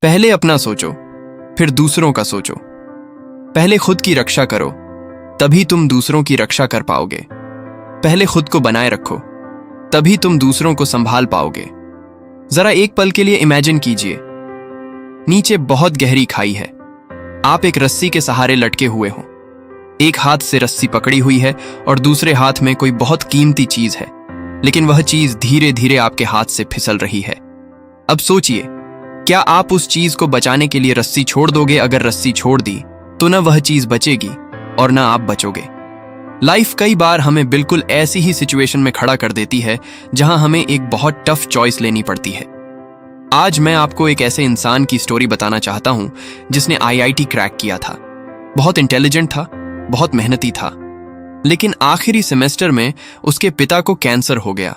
पहले अपना सोचो, फिर दूसरों का सोचो। पहले खुद की रक्षा करो, तभी तुम दूसरों की रक्षा कर पाओगे। पहले खुद को बनाए रखो, तभी तुम दूसरों को संभाल पाओगे। जरा एक पल के लिए इमेजिन कीजिए, नीचे बहुत गहरी खाई है। आप एक रस्सी के सहारे लटके हुए हो। एक हाथ से रस्सी पकड़ी हुई है और दूसरे हाथ में कोई बहुत कीमती चीज है, लेकिन वह चीज धीरे धीरे आपके हाथ से फिसल रही है। अब सोचिए, क्या आप उस चीज को बचाने के लिए रस्सी छोड़ दोगे? अगर रस्सी छोड़ दी तो न वह चीज बचेगी और न आप बचोगे। लाइफ कई बार हमें बिल्कुल ऐसी ही सिचुएशन में खड़ा कर देती है जहां हमें एक बहुत टफ चॉइस लेनी पड़ती है। आज मैं आपको एक ऐसे इंसान की स्टोरी बताना चाहता हूं जिसने आईआईटी क्रैक किया था। बहुत इंटेलिजेंट था, बहुत मेहनती था, लेकिन आखिरी सेमेस्टर में उसके पिता को कैंसर हो गया।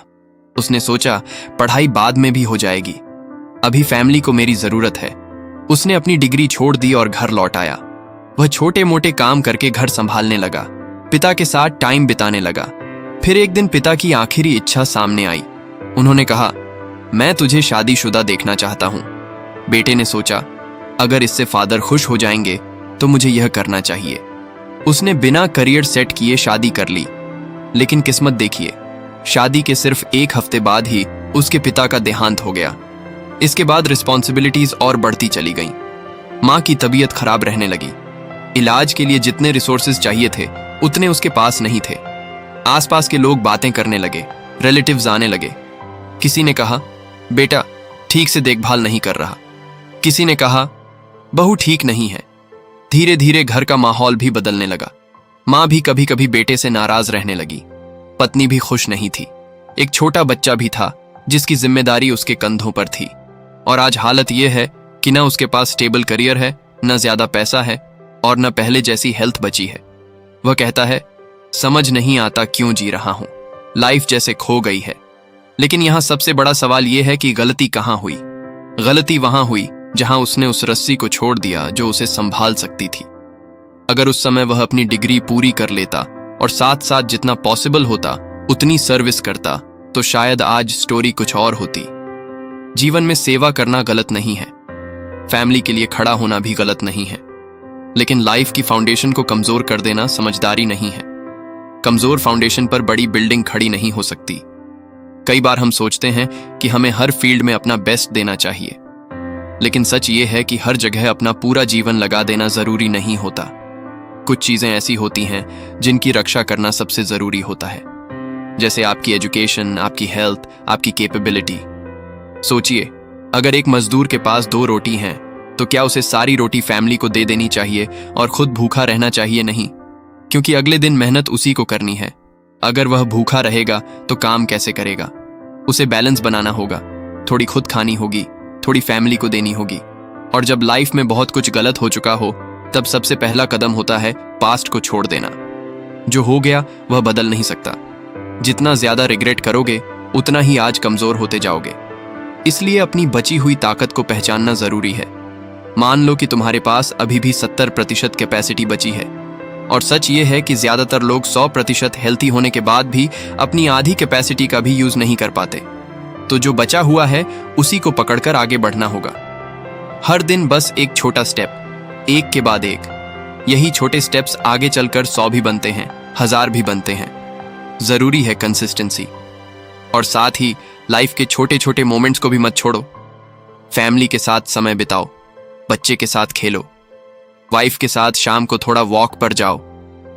उसने सोचा पढ़ाई बाद में भी हो जाएगी, अभी फैमिली को मेरी जरूरत है। उसने अपनी डिग्री छोड़ दी और घर लौट आया। वह छोटे मोटे काम करके घर संभालने लगा, पिता के साथ टाइम बिताने लगा। फिर एक दिन पिता की आखिरी इच्छा सामने आई। उन्होंने कहा, मैं तुझे शादीशुदा देखना चाहता हूं। बेटे ने सोचा, अगर इससे फादर खुश हो जाएंगे तो मुझे यह करना चाहिए। उसने बिना करियर सेट किए शादी कर ली। लेकिन किस्मत देखिए, शादी के सिर्फ एक हफ्ते बाद ही उसके पिता का देहांत हो गया। इसके बाद रिस्पॉन्सिबिलिटीज और बढ़ती चली गईं। मां की तबीयत खराब रहने लगी। इलाज के लिए जितने रिसोर्सेज चाहिए थे उतने उसके पास नहीं थे। आसपास के लोग बातें करने लगे, रिलेटिव्स आने लगे। किसी ने कहा, बेटा ठीक से देखभाल नहीं कर रहा। किसी ने कहा, बहू ठीक नहीं है। धीरे धीरे घर का माहौल भी बदलने लगा। मां भी कभी कभी बेटे से नाराज रहने लगी। पत्नी भी खुश नहीं थी। एक छोटा बच्चा भी था जिसकी जिम्मेदारी उसके कंधों पर थी। और आज हालत यह है कि न उसके पास स्टेबल करियर है, न ज्यादा पैसा है और न पहले जैसी हेल्थ बची है। वह कहता है, समझ नहीं आता क्यों जी रहा हूं, लाइफ जैसे खो गई है। लेकिन यहां सबसे बड़ा सवाल यह है कि गलती कहां हुई? गलती वहां हुई जहां उसने उस रस्सी को छोड़ दिया जो उसे संभाल सकती थी। अगर उस समय वह अपनी डिग्री पूरी कर लेता और साथ साथ जितना पॉसिबल होता उतनी सर्विस करता तो शायद आज स्टोरी कुछ और होती। जीवन में सेवा करना गलत नहीं है, फैमिली के लिए खड़ा होना भी गलत नहीं है, लेकिन लाइफ की फाउंडेशन को कमजोर कर देना समझदारी नहीं है। कमजोर फाउंडेशन पर बड़ी बिल्डिंग खड़ी नहीं हो सकती। कई बार हम सोचते हैं कि हमें हर फील्ड में अपना बेस्ट देना चाहिए, लेकिन सच ये है कि हर जगह अपना पूरा जीवन लगा देना जरूरी नहीं होता। कुछ चीजें ऐसी होती हैं जिनकी रक्षा करना सबसे जरूरी होता है, जैसे आपकी एजुकेशन, आपकी हेल्थ, आपकी कैपेबिलिटी। सोचिए, अगर एक मजदूर के पास 2 रोटी हैं तो क्या उसे सारी रोटी फैमिली को दे देनी चाहिए और खुद भूखा रहना चाहिए? नहीं, क्योंकि अगले दिन मेहनत उसी को करनी है। अगर वह भूखा रहेगा तो काम कैसे करेगा? उसे बैलेंस बनाना होगा, थोड़ी खुद खानी होगी, थोड़ी फैमिली को देनी होगी। और जब लाइफ में बहुत कुछ गलत हो चुका हो तब सबसे पहला कदम होता है पास्ट को छोड़ देना। जो हो गया वह बदल नहीं सकता। जितना ज्यादा रिग्रेट करोगे उतना ही आज कमजोर होते जाओगे। इसलिए अपनी बची हुई ताकत को पहचानना जरूरी है। मान लो कि तुम्हारे पास अभी भी 70% कैपेसिटी बची है, और सच ये है कि ज्यादातर लोग 100% हेल्थी होने के बाद भी अपनी आधी कैपेसिटी का भी यूज नहीं कर पाते। तो जो बचा हुआ है उसी को पकड़कर आगे बढ़ना होगा। हर दिन बस एक छोटा स्टेप, एक के बाद एक। यही छोटे स्टेप्स आगे चलकर 100 भी बनते हैं, 1000 भी बनते हैं। जरूरी है कंसिस्टेंसी। और साथ ही लाइफ के छोटे छोटे मोमेंट्स को भी मत छोड़ो। फैमिली के साथ समय बिताओ, बच्चे के साथ खेलो, वाइफ के साथ शाम को थोड़ा वॉक पर जाओ,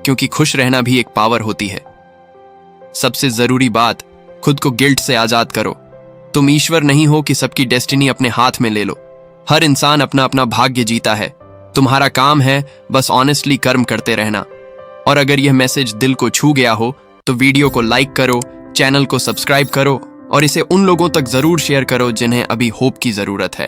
क्योंकि खुश रहना भी एक पावर होती है। सबसे जरूरी बात, खुद को गिल्ट से आजाद करो। तुम ईश्वर नहीं हो कि सबकी डेस्टिनी अपने हाथ में ले लो। हर इंसान अपना अपना भाग्य जीता है। तुम्हारा काम है बस ऑनेस्टली कर्म करते रहना। और अगर यह मैसेज दिल को छू गया हो तो वीडियो को लाइक करो, चैनल को सब्सक्राइब करो और इसे उन लोगों तक जरूर शेयर करो जिन्हें अभी होप की जरूरत है।